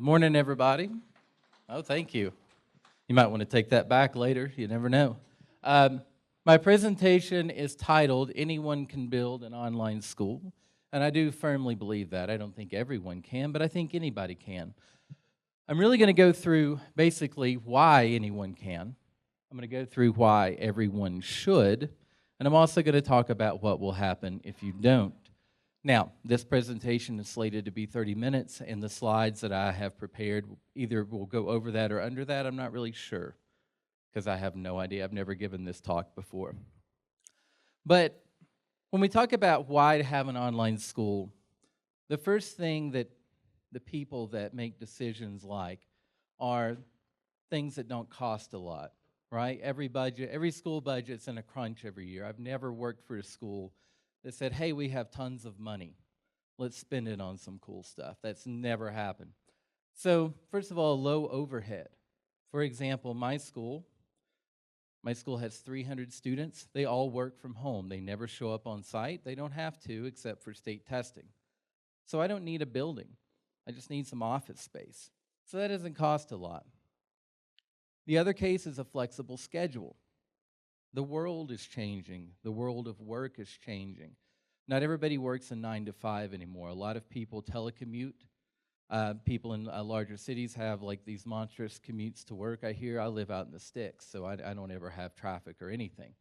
Morning, everybody. Oh, thank you. You might want to take that back later. You never know. Um, my presentation is titled, Anyone Can Build an Online School. And I do firmly believe that. I don't think everyone can, but I think anybody can. I'm really going to go through basically why anyone can. I'm going to go through why everyone should. And I'm also going to talk about what will happen if you don't. Now, this presentation is slated to be 30 minutes, and the slides that I have prepared either will go over that or under that. I'm not really sure, because I have no idea. I've never given this talk before. But when we talk about why to have an online school, the first thing that the people that make decisions like are things that don't cost a lot, right? Every school budget's in a crunch every year. I've never worked for a school that said, hey, we have tons of money. Let's spend it on some cool stuff. That's never happened. So, first of all, low overhead. For example, my school has 300 students. They all work from home. They never show up on site. They don't have to, except for state testing. So I don't need a building. I just need some office space. So that doesn't cost a lot. The other case is a flexible schedule. The world is changing. The world of work is changing. Not everybody works a 9 to 5 anymore. A lot of people telecommute. People in larger cities have like these monstrous commutes to work. I live out in the sticks, so I don't ever have traffic or anything.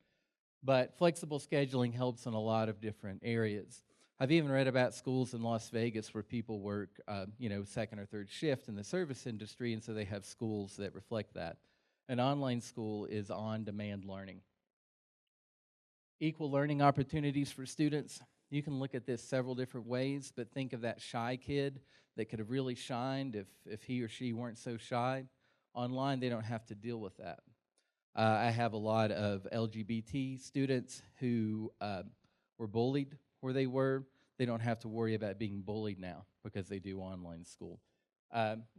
But flexible scheduling helps in a lot of different areas. I've even read about schools in Las Vegas where people work, second or third shift in the service industry, and so they have schools that reflect that. An online school is on-demand learning. Equal learning opportunities for students. You can look at this several different ways, but think of that shy kid that could have really shined if he or she weren't so shy. Online, they don't have to deal with that. I have a lot of LGBT students who were bullied where they were. They don't have to worry about being bullied now because they do online school.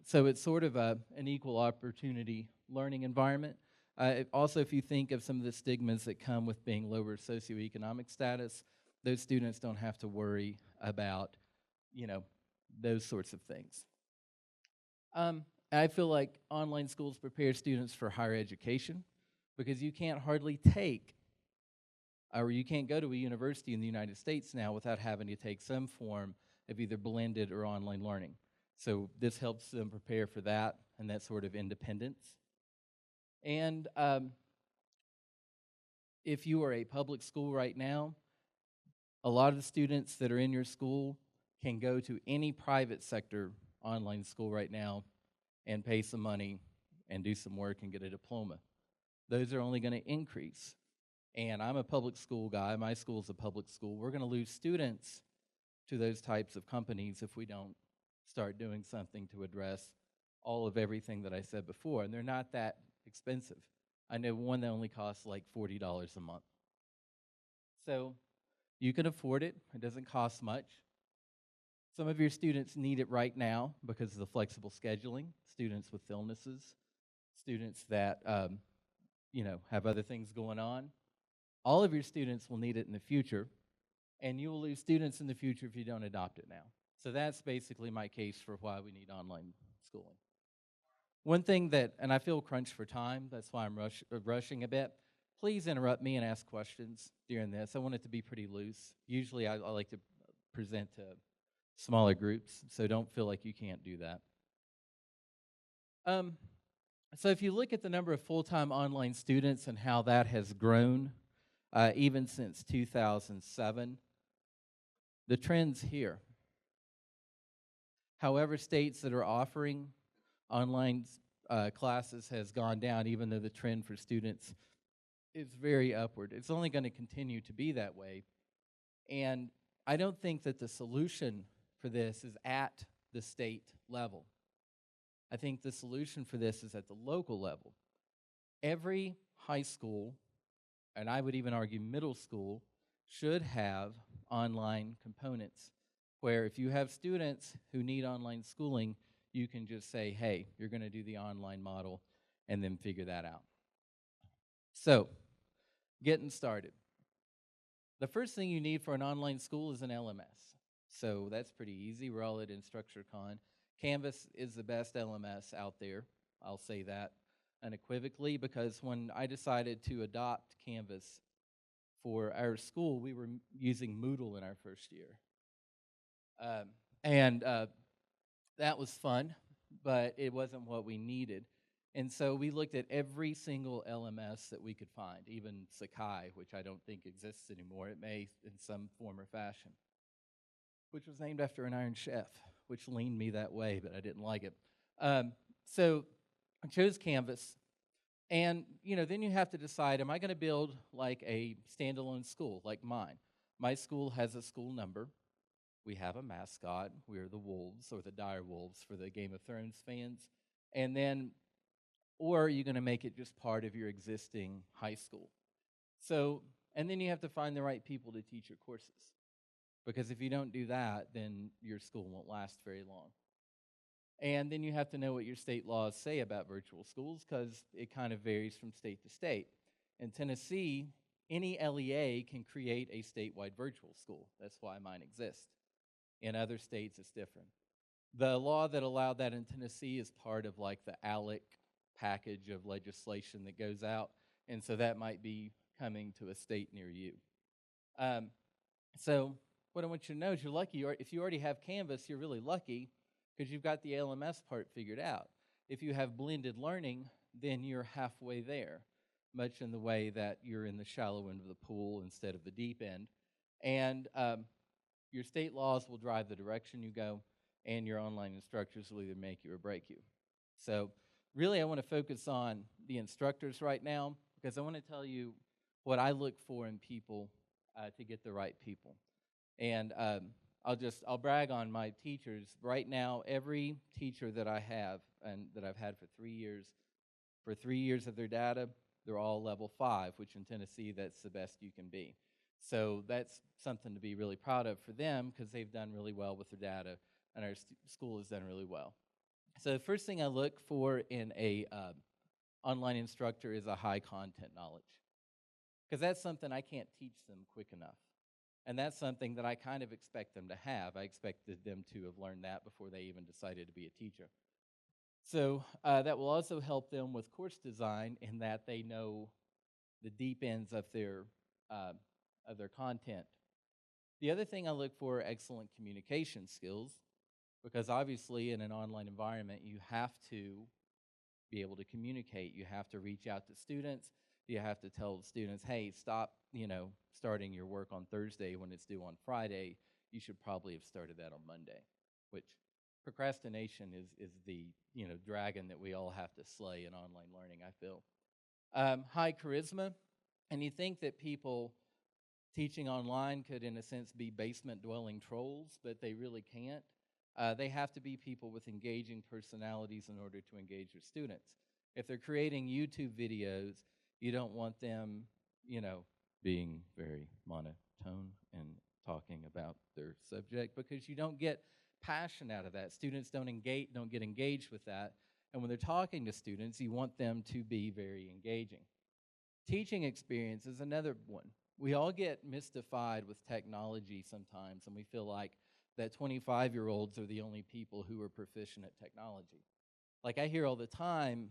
So it's sort of an equal opportunity learning environment. Also, if you think of some of the stigmas that come with being lower socioeconomic status, those students don't have to worry about, those sorts of things. I feel like online schools prepare students for higher education because you can't hardly take, or you can't go to a university in the United States now without having to take some form of either blended or online learning. So this helps them prepare for that and that sort of independence. And if you are a public school right now, a lot of the students that are in your school can go to any private sector online school right now and pay some money and do some work and get a diploma. Those are only going to increase. And I'm a public school guy. My school is a public school. We're going to lose students to those types of companies if we don't start doing something to address all of everything that I said before. And they're not that expensive. I know one that only costs like $40 a month. So you can afford it. It doesn't cost much. Some of your students need it right now because of the flexible scheduling. Students with illnesses, students that have other things going on. All of your students will need it in the future, and you will lose students in the future if you don't adopt it now. So that's basically my case for why we need online schooling. One thing that, and I feel crunched for time, that's why I'm rushing a bit. Please interrupt me and ask questions during this. I want it to be pretty loose. Usually I like to present to smaller groups, so don't feel like you can't do that. So if you look at the number of full-time online students and how that has grown, even since 2007, the trend's here. However, states that are offering online classes has gone down, even though the trend for students is very upward. It's only going to continue to be that way. And I don't think that the solution for this is at the state level. I think the solution for this is at the local level. Every high school, and I would even argue middle school, should have online components where if you have students who need online schooling, you can just say, hey, you're going to do the online model and then figure that out. So, getting started. The first thing you need for an online school is an LMS. So that's pretty easy. We're all at Instructure Con. Canvas is the best LMS out there. I'll say that unequivocally, because when I decided to adopt Canvas for our school, we were using Moodle in our first year. And that was fun, but it wasn't what we needed. And so we looked at every single LMS that we could find, even Sakai, which I don't think exists anymore. It may in some form or fashion, which was named after an Iron Chef, which leaned me that way, but I didn't like it. So I chose Canvas. And, then you have to decide, am I going to build like a standalone school like mine? My school has a school number. We have a mascot. We're the Wolves, or the Dire Wolves for the Game of Thrones fans. And then, or are you going to make it just part of your existing high school? So, and then you have to find the right people to teach your courses. Because if you don't do that, then your school won't last very long. And then you have to know what your state laws say about virtual schools, because it kind of varies from state to state. In Tennessee, any LEA can create a statewide virtual school. That's why mine exists. In other states, it's different. The law that allowed that in Tennessee is part of like the ALEC package of legislation that goes out, and so that might be coming to a state near you. So what I want you to know is you're lucky. If you already have Canvas, you're really lucky because you've got the LMS part figured out. If you have blended learning, then you're halfway there, much in the way that you're in the shallow end of the pool instead of the deep end. And your state laws will drive the direction you go, and your online instructors will either make you or break you. So really, I want to focus on the instructors right now because I want to tell you what I look for in people to get the right people. And I'll brag on my teachers. Right now, every teacher that I have and that I've had for 3 years, for 3 years of their data, they're all level 5, which in Tennessee, that's the best you can be. So that's something to be really proud of for them because they've done really well with their data, and our school has done really well. So the first thing I look for in a online instructor is a high content knowledge, because that's something I can't teach them quick enough. And that's something that I kind of expect them to have. I expected them to have learned that before they even decided to be a teacher. So that will also help them with course design in that they know the deep ends of their content. The other thing I look for are excellent communication skills, because obviously in an online environment, you have to be able to communicate. You have to reach out to students. You have to tell the students, hey, stop, starting your work on Thursday when it's due on Friday. You should probably have started that on Monday, which procrastination is the, dragon that we all have to slay in online learning, I feel. High charisma, and you think that people teaching online could, in a sense, be basement-dwelling trolls, but they really can't. They have to be people with engaging personalities in order to engage your students. If they're creating YouTube videos, you don't want them, being very monotone and talking about their subject, because you don't get passion out of that. Students don't get engaged with that. And when they're talking to students, you want them to be very engaging. Teaching experience is another one. We all get mystified with technology sometimes, and we feel like that 25-year-olds are the only people who are proficient at technology. Like I hear all the time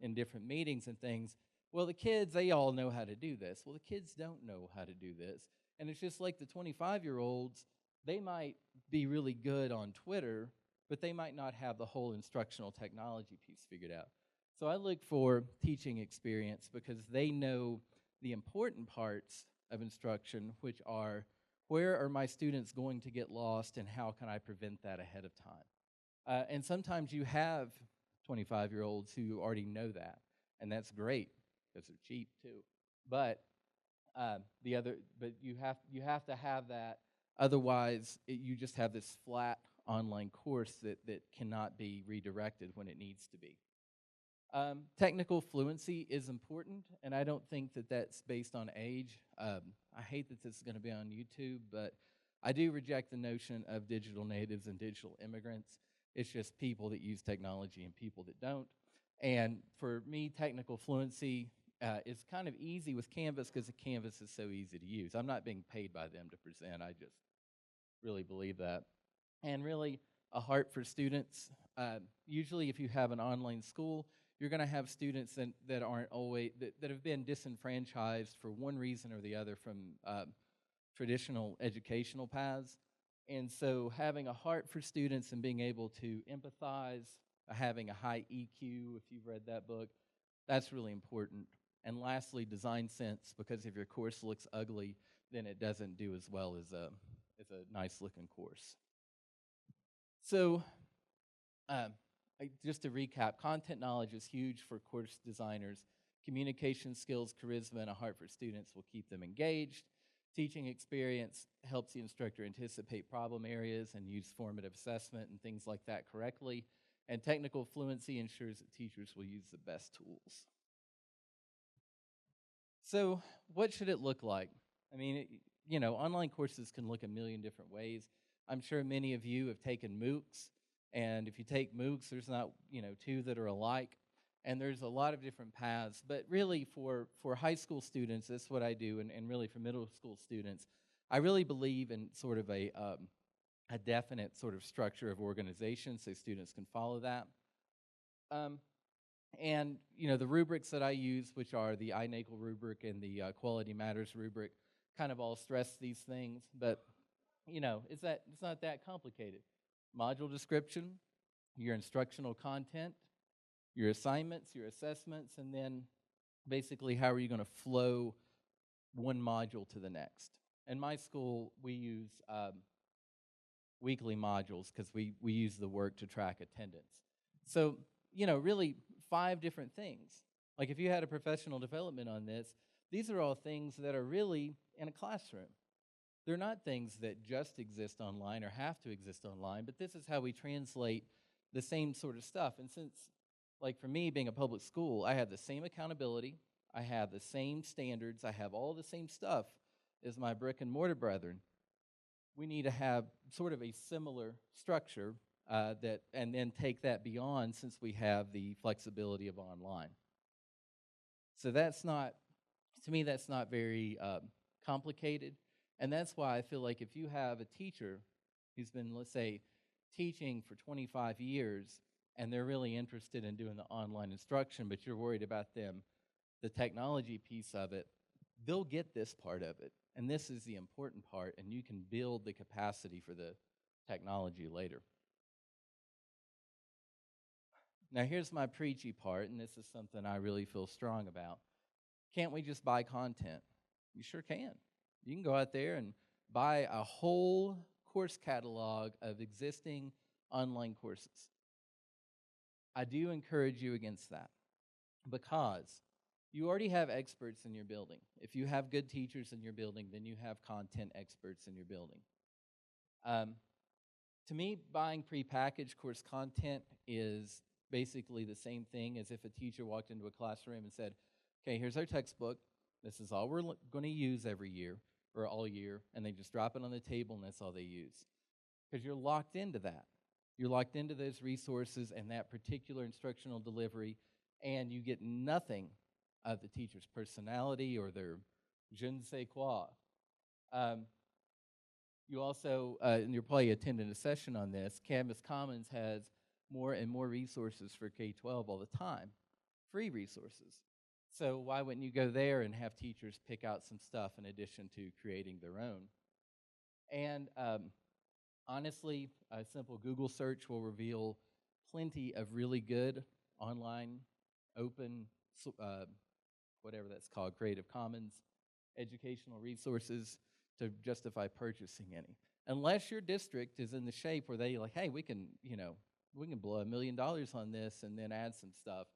in different meetings and things, well, the kids, they all know how to do this. Well, the kids don't know how to do this. And it's just like the 25-year-olds, they might be really good on Twitter, but they might not have the whole instructional technology piece figured out. So I look for teaching experience because they know the important parts of instruction, which are where are my students going to get lost and how can I prevent that ahead of time? And sometimes you have 25-year-olds who already know that, and that's great because they're cheap too. But you have to have that. Otherwise, you just have this flat online course that cannot be redirected when it needs to be. Technical fluency is important, and I don't think that that's based on age. I hate that this is going to be on YouTube, but I do reject the notion of digital natives and digital immigrants. It's just people that use technology and people that don't. And for me, technical fluency is kind of easy with Canvas because the Canvas is so easy to use. I'm not being paid by them to present. I just really believe that. And really, a heart for students. Usually, if you have an online school, you're going to have students that aren't always that have been disenfranchised for one reason or the other from traditional educational paths. And so, having a heart for students and being able to empathize, having a high EQ, if you've read that book, that's really important. And lastly, design sense, because if your course looks ugly, then it doesn't do as well as a nice looking course. So, just to recap, content knowledge is huge for course designers. Communication skills, charisma, and a heart for students will keep them engaged. Teaching experience helps the instructor anticipate problem areas and use formative assessment and things like that correctly. And technical fluency ensures that teachers will use the best tools. So, what should it look like? I mean, online courses can look a million different ways. I'm sure many of you have taken MOOCs, and if you take MOOCs, there's not, two that are alike, and there's a lot of different paths. But really, for high school students, that's what I do, and really for middle school students, I really believe in sort of a definite sort of structure of organization so students can follow that. And, the rubrics that I use, which are the iNACL rubric and the Quality Matters rubric, kind of all stress these things. But, it's not that complicated. Module description, your instructional content, your assignments, your assessments, and then basically how are you going to flow one module to the next. In my school, we use weekly modules because we use the work to track attendance. So, really 5 different things. Like if you had a professional development on this, these are all things that are really in a classroom. They're not things that just exist online or have to exist online, but this is how we translate the same sort of stuff. And since, like for me, being a public school, I have the same accountability, I have the same standards, I have all the same stuff as my brick and mortar brethren, we need to have sort of a similar structure and then take that beyond since we have the flexibility of online. So to me, that's not very complicated. And that's why I feel like if you have a teacher who's been, let's say, teaching for 25 years, and they're really interested in doing the online instruction, but you're worried about the technology piece of it, they'll get this part of it. And this is the important part, and you can build the capacity for the technology later. Now, here's my preachy part, and this is something I really feel strong about. Can't we just buy content? You sure can. You can go out there and buy a whole course catalog of existing online courses. I do encourage you against that because you already have experts in your building. If you have good teachers in your building, then you have content experts in your building. To me, buying prepackaged course content is basically the same thing as if a teacher walked into a classroom and said, okay, here's our textbook. This is all we're going to use every year or all year, and they just drop it on the table and that's all they use. Because you're locked into that. You're locked into those resources and that particular instructional delivery, and you get nothing of the teacher's personality or their je ne sais quoi. You also, and you're probably attending a session on this, Canvas Commons has more and more resources for K-12 all the time, free resources. So why wouldn't you go there and have teachers pick out some stuff in addition to creating their own? And honestly, a simple Google search will reveal plenty of really good online, open, whatever that's called, Creative Commons educational resources to justify purchasing any. Unless your district is in the shape where they like, hey, we can blow $1 million on this and then add some stuff.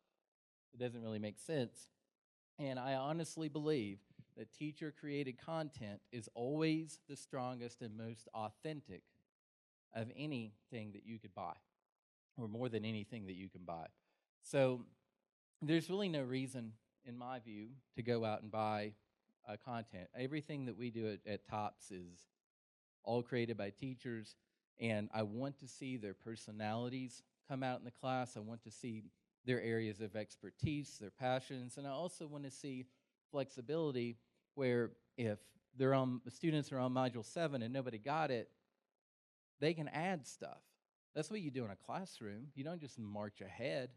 It doesn't really make sense. And I honestly believe that teacher-created content is always the strongest and most authentic of anything that you could buy, or more than anything that you can buy. So there's really no reason, in my view, to go out and buy content. Everything that we do at TOPS is all created by teachers, and I want to see their personalities come out in the class. I want to see their areas of expertise, their passions, and I also want to see flexibility where if the students are on Module 7 and nobody got it, they can add stuff. That's what you do in a classroom. You don't just march ahead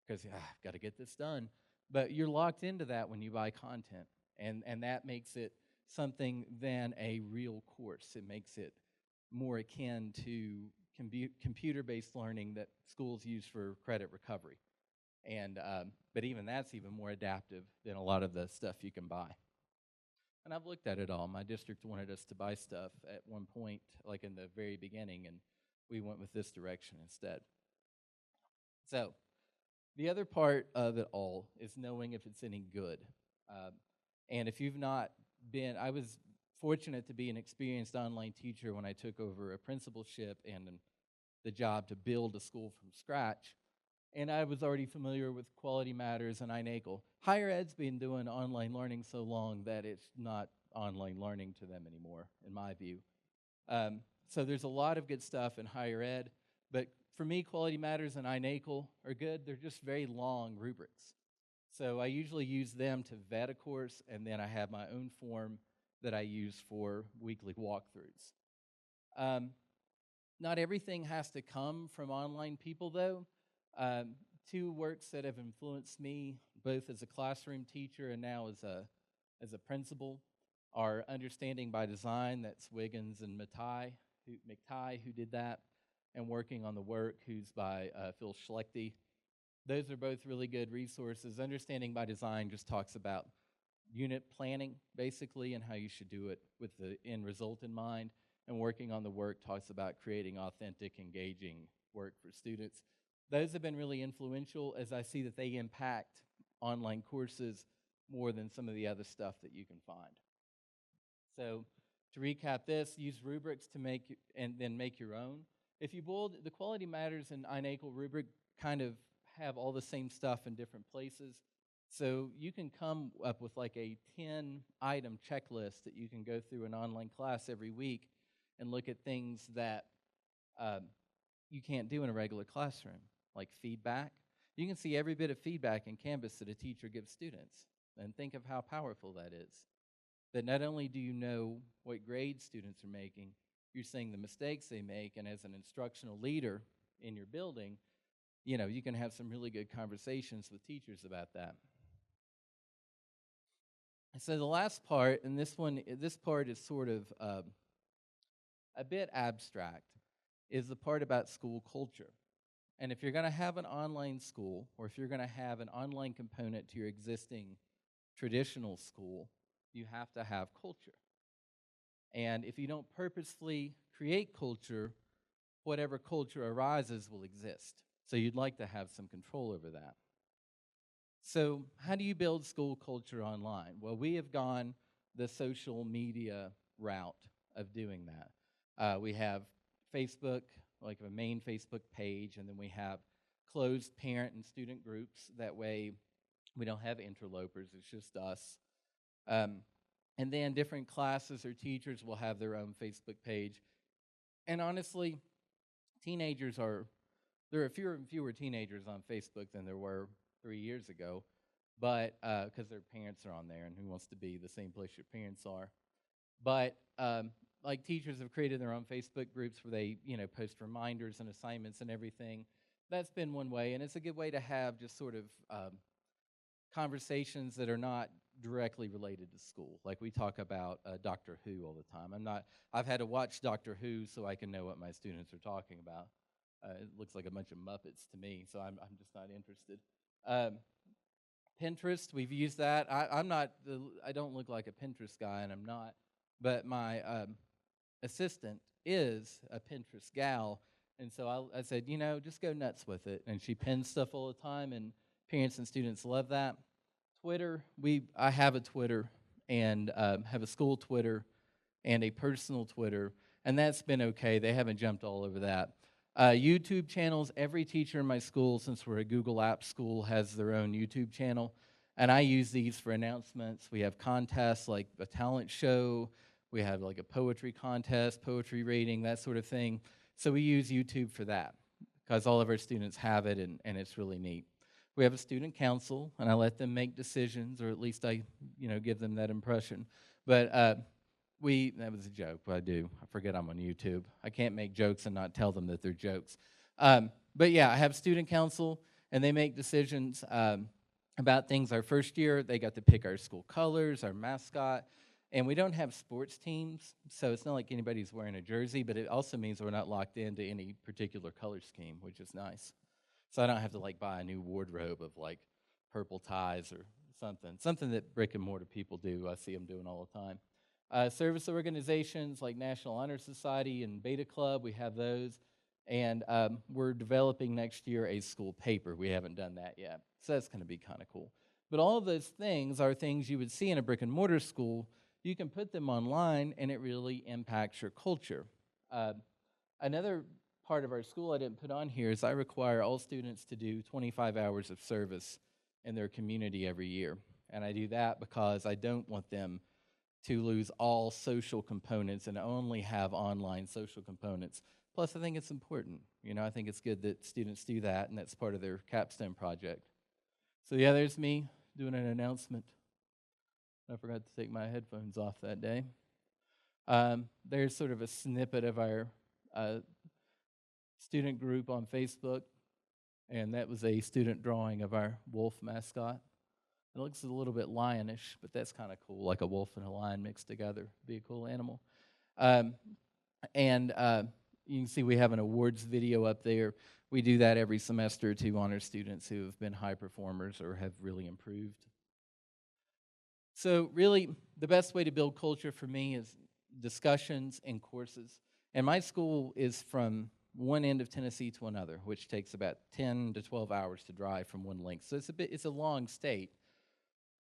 because I've got to get this done. But you're locked into that when you buy content, and that makes it something than a real course. It makes it more akin to computer-based learning that schools use for credit recovery. And but even that's even more adaptive than a lot of the stuff you can buy. And I've looked at it all. My district wanted us to buy stuff at one point, like in the very beginning, and we went with this direction instead. So the other part of it all is knowing if it's any good. Um, and if you've not been, I was fortunate to be an experienced online teacher when I took over a principalship and the job to build a school from scratch. And I was already familiar with Quality Matters and iNACL. Higher ed's been doing online learning so long that it's not online learning to them anymore, in my view. So there's a lot of good stuff in higher ed, but for me, Quality Matters and iNACL are good. They're just very long rubrics. So I usually use them to vet a course, and then I have my own form that I use for weekly walkthroughs. Not everything has to come from online people, though. Two works that have influenced me, both as a classroom teacher and now as a principal, are Understanding by Design. That's Wiggins and McTighe who did that, and Working on the Work, who's by Phil Schlechte. Those are both really good resources. Understanding by Design just talks about unit planning, basically, and how you should do it with the end result in mind. And Working on the Work talks about creating authentic, engaging work for students. Those have been really influential, as I see that they impact online courses more than some of the other stuff that you can find. So to recap this, use rubrics to make and then make your own. If you bold, the Quality Matters and iNACL rubric kind of have all the same stuff in different places. So you can come up with like a 10-item checklist that you can go through an online class every week and look at things that you can't do in a regular classroom, like feedback. You can see every bit of feedback in Canvas that a teacher gives students, and think of how powerful that is. That not only do you know what grades students are making, you're seeing the mistakes they make, and as an instructional leader in your building, you can have some really good conversations with teachers about that. So the last part, and this part is sort of a bit abstract, is the part about school culture. And if you're going to have an online school, or if you're going to have an online component to your existing traditional school, you have to have culture. And if you don't purposefully create culture, whatever culture arises will exist. So you'd like to have some control over that. So how do you build school culture online? Well, we have gone the social media route of doing that. We have Facebook, like a main Facebook page, and then we have closed parent and student groups. That way we don't have interlopers, it's just us. And then different classes or teachers will have their own Facebook page. And honestly, there are fewer and fewer teenagers on Facebook than there were 3 years ago, but because their parents are on there, and who wants to be the same place your parents are? But like teachers have created their own Facebook groups where they post reminders and assignments and everything. That's been one way, and it's a good way to have just sort of conversations that are not directly related to school. Like we talk about Doctor Who all the time. I've had to watch Doctor Who so I can know what my students are talking about. It looks like a bunch of Muppets to me, so I'm just not interested. Pinterest, we've used that. I don't look like a Pinterest guy, and I'm not. But my assistant is a Pinterest gal, and so I said, just go nuts with it. And she pins stuff all the time, and parents and students love that. Twitter, I have a Twitter, and have a school Twitter and a personal Twitter, and that's been okay. They haven't jumped all over that. YouTube channels, every teacher in my school, since we're a Google Apps school, has their own YouTube channel, and I use these for announcements. We have contests like a talent show, we have like a poetry contest, poetry reading, that sort of thing. So we use YouTube for that, because all of our students have it, and it's really neat. We have a student council, and I let them make decisions, or at least I give them that impression. But that was a joke, but I forget I'm on YouTube. I can't make jokes and not tell them that they're jokes. But yeah, I have student council, and they make decisions about things. Our first year, they got to pick our school colors, our mascot, and we don't have sports teams, so it's not like anybody's wearing a jersey, but it also means we're not locked into any particular color scheme, which is nice. So I don't have to like buy a new wardrobe of like purple ties or something that brick and mortar people do. I see them doing all the time. Service organizations like National Honor Society and Beta Club, we have those. And we're developing next year a school paper. We haven't done that yet. So that's going to be kind of cool. But all of those things are things you would see in a brick and mortar school. You can put them online, and it really impacts your culture. Another part of our school I didn't put on here is I require all students to do 25 hours of service in their community every year. And I do that because I don't want them to lose all social components and only have online social components. Plus, I think it's important. You know, I think it's good that students do that, and that's part of their capstone project. So yeah, there's me doing an announcement. I forgot to take my headphones off that day. There's sort of a snippet of our student group on Facebook, and that was a student drawing of our wolf mascot. It looks a little bit lionish, but that's kind of cool, like a wolf and a lion mixed together. Be a cool animal. And you can see we have an awards video up there. We do that every semester to honor students who have been high performers or have really improved. So really, the best way to build culture for me is discussions and courses. And my school is from one end of Tennessee to another, which takes about 10 to 12 hours to drive from one length. So it's a long state.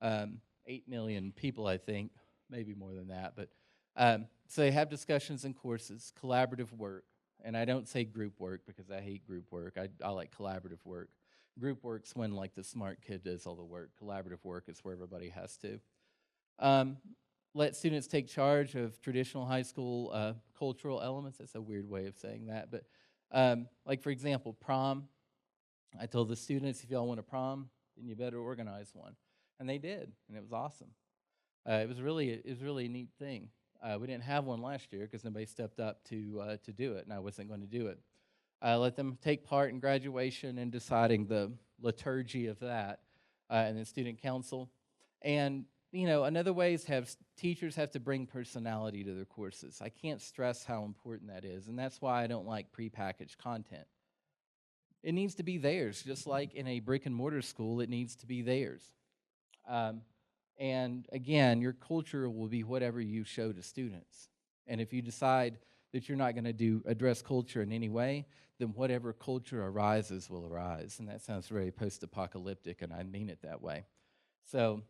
8 million people, I think, maybe more than that. But so they have discussions and courses, collaborative work. And I don't say group work because I hate group work. I like collaborative work. Group work's when like the smart kid does all the work. Collaborative work is where everybody has to. Let students take charge of traditional high school cultural elements. That's a weird way of saying that. But like, for example, prom. I told the students, if y'all want a prom, then you better organize one. And they did, and it was awesome. It was really a neat thing. We didn't have one last year because nobody stepped up to do it, and I wasn't going to do it. I let them take part in graduation and deciding the liturgy of that, and then student council. And you know, another way is teachers have to bring personality to their courses. I can't stress how important that is, and that's why I don't like prepackaged content. It needs to be theirs, just like in a brick and mortar school, it needs to be theirs. And again, your culture will be whatever you show to students. And if you decide that you're not going to address culture in any way, then whatever culture arises will arise. And that sounds very post-apocalyptic, and I mean it that way. So,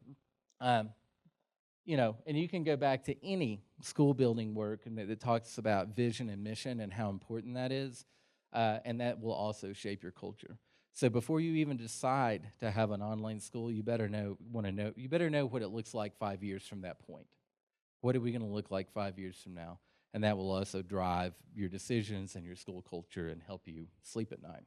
you know, and you can go back to any school building work and that talks about vision and mission and how important that is, and that will also shape your culture. So before you even decide to have an online school, you better know what it looks like 5 years from that point. What are we going to look like 5 years from now? And that will also drive your decisions and your school culture and help you sleep at night.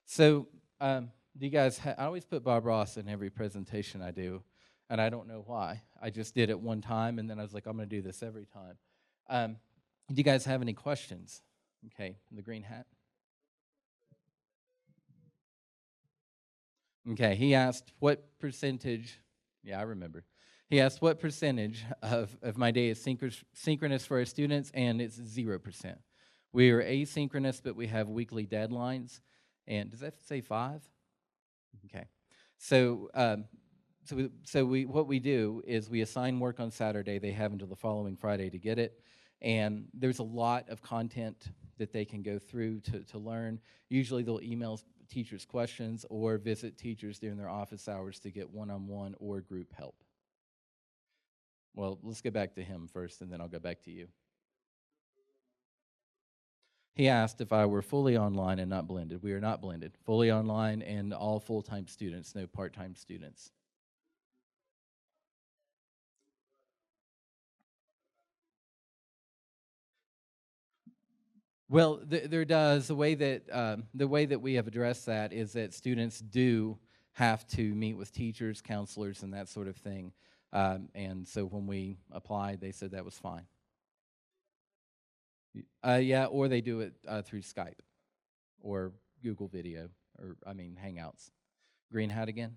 So do you guys, I always put Bob Ross in every presentation I do, and I don't know why. I just did it one time, and then I was like, I'm going to do this every time. Do you guys have any questions? Okay, the green hat. Okay, he asked what percentage, yeah, I remember. He asked what percentage of my day is synchronous for our students, and it's 0%. We are asynchronous, but we have weekly deadlines. And does that say 5? Okay. So what we do is we assign work on Saturday. They have until the following Friday to get it. And there's a lot of content that they can go through to learn. Usually they'll email teachers questions or visit teachers during their office hours to get one-on-one or group help. Well, let's go back to him first, and then I'll go back to you. He asked if I were fully online and not blended. We are not blended. Fully online and all full-time students, no part-time students. Well, there does. The way that we have addressed that is that students do have to meet with teachers, counselors, and that sort of thing. And so when we applied, they said that was fine. Yeah, or they do it through Skype, or Google Video, or I mean Hangouts. Green hat again?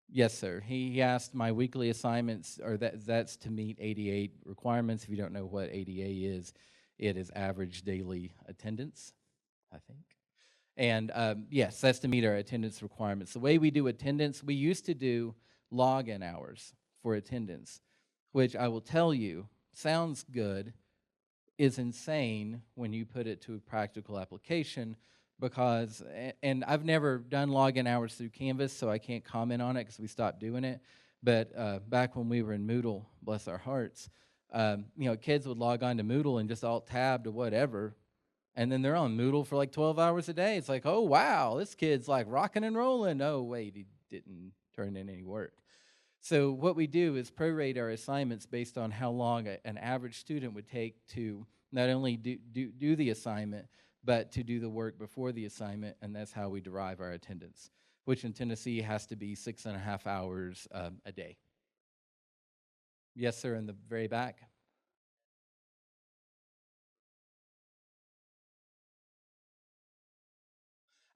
Yes, sir. He asked my weekly assignments, or that's to meet ADA requirements. If you don't know what ADA is, it is average daily attendance, I think. And yes, that's to meet our attendance requirements. The way we do attendance, we used to do login hours for attendance, which I will tell you sounds good, is insane when you put it to a practical application because, and I've never done login hours through Canvas, so I can't comment on it because we stopped doing it. But back when we were in Moodle, bless our hearts, kids would log on to Moodle and just alt-tab to whatever, and then they're on Moodle for like 12 hours a day. It's like, oh, wow, this kid's like rocking and rolling. Oh, wait, he didn't turn in any work. So what we do is prorate our assignments based on how long an average student would take to not only do the assignment, but to do the work before the assignment, and that's how we derive our attendance, which in Tennessee has to be 6.5 hours a day. Yes, sir, in the very back.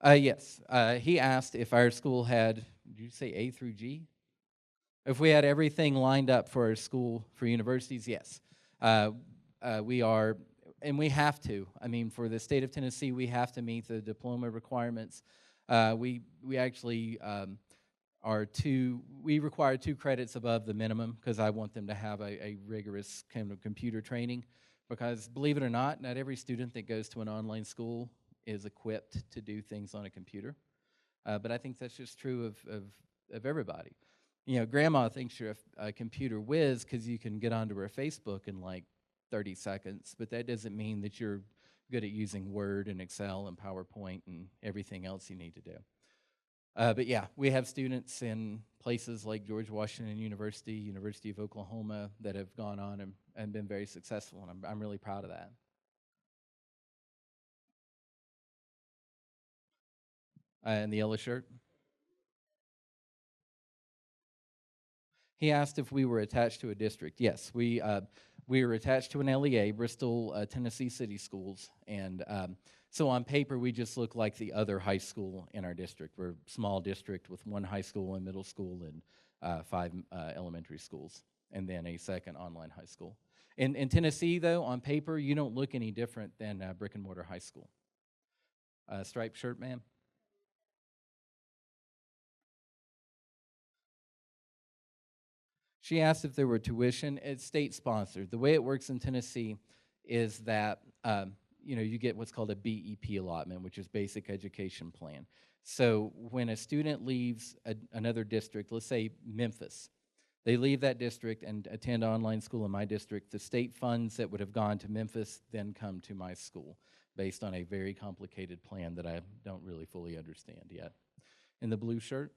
Yes, he asked if our school had, did you say A through G? If we had everything lined up for our school, for universities, yes. We are, and we have to. I mean, for the state of Tennessee, we have to meet the diploma requirements. We actually we require 2 credits above the minimum because I want them to have a rigorous kind of computer training. Because believe it or not every student that goes to an online school is equipped to do things on a computer. But I think that's just true of everybody. You know, grandma thinks you're a computer whiz because you can get onto her Facebook in like 30 seconds, but that doesn't mean that you're good at using Word and Excel and PowerPoint and everything else you need to do. But yeah, we have students in places like George Washington University, University of Oklahoma, that have gone on and been very successful, and I'm really proud of that. And the yellow shirt? He asked if we were attached to a district. Yes, we are attached to an LEA, Bristol, Tennessee City Schools, and so on paper we just look like the other high school in our district. We're a small district with 1 high school and middle school and 5 elementary schools, and then a second online high school. In Tennessee, though, on paper you don't look any different than brick and mortar high school. Striped shirt, ma'am. She asked if there were tuition. It's state sponsored. The way it works in Tennessee is that you get what's called a BEP allotment, which is Basic Education Plan. So when a student leaves another district, let's say Memphis, they leave that district and attend online school in my district, the state funds that would have gone to Memphis then come to my school based on a very complicated plan that I don't really fully understand yet. In the blue shirt?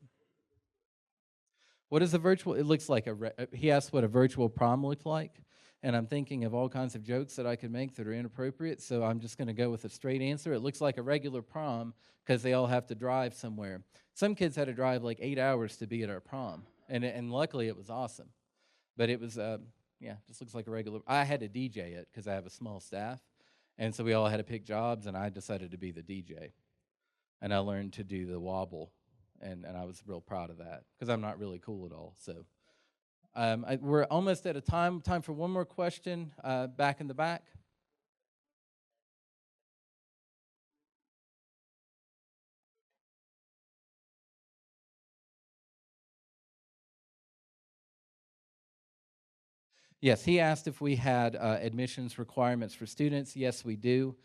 What is a virtual? It looks like he asked what a virtual prom looked like, and I'm thinking of all kinds of jokes that I could make that are inappropriate, so I'm just going to go with a straight answer. It looks like a regular prom because they all have to drive somewhere. Some kids had to drive like 8 hours to be at our prom, and luckily it was awesome. But it was, just looks like a regular. I had to DJ it because I have a small staff, and so we all had to pick jobs, and I decided to be the DJ, and I learned to do the wobble. And I was real proud of that because I'm not really cool at all. So we're almost at a time for one more question back in the back. Yes, he asked if we had admissions requirements for students. Yes, we do.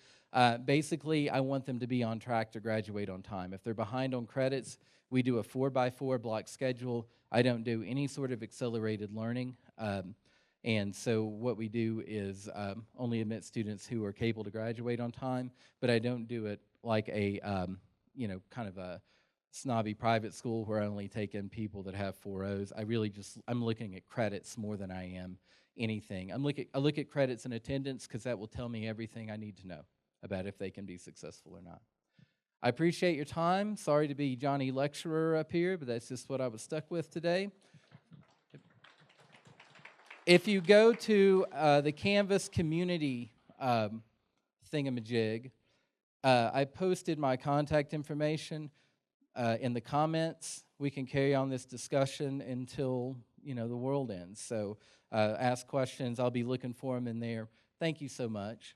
Basically, I want them to be on track to graduate on time. If they're behind on credits, we do a 4x4 block schedule. I don't do any sort of accelerated learning. And so what we do is only admit students who are capable to graduate on time, but I don't do it like a, kind of a snobby private school where I only take in people that have 4.0s. I'm looking at credits more than I am anything. I look at credits and attendance because that will tell me everything I need to know about if they can be successful or not. I appreciate your time. Sorry to be Johnny Lecturer up here, but that's just what I was stuck with today. If you go to the Canvas community thingamajig, I posted my contact information in the comments. We can carry on this discussion until the world ends. So ask questions. I'll be looking for them in there. Thank you so much.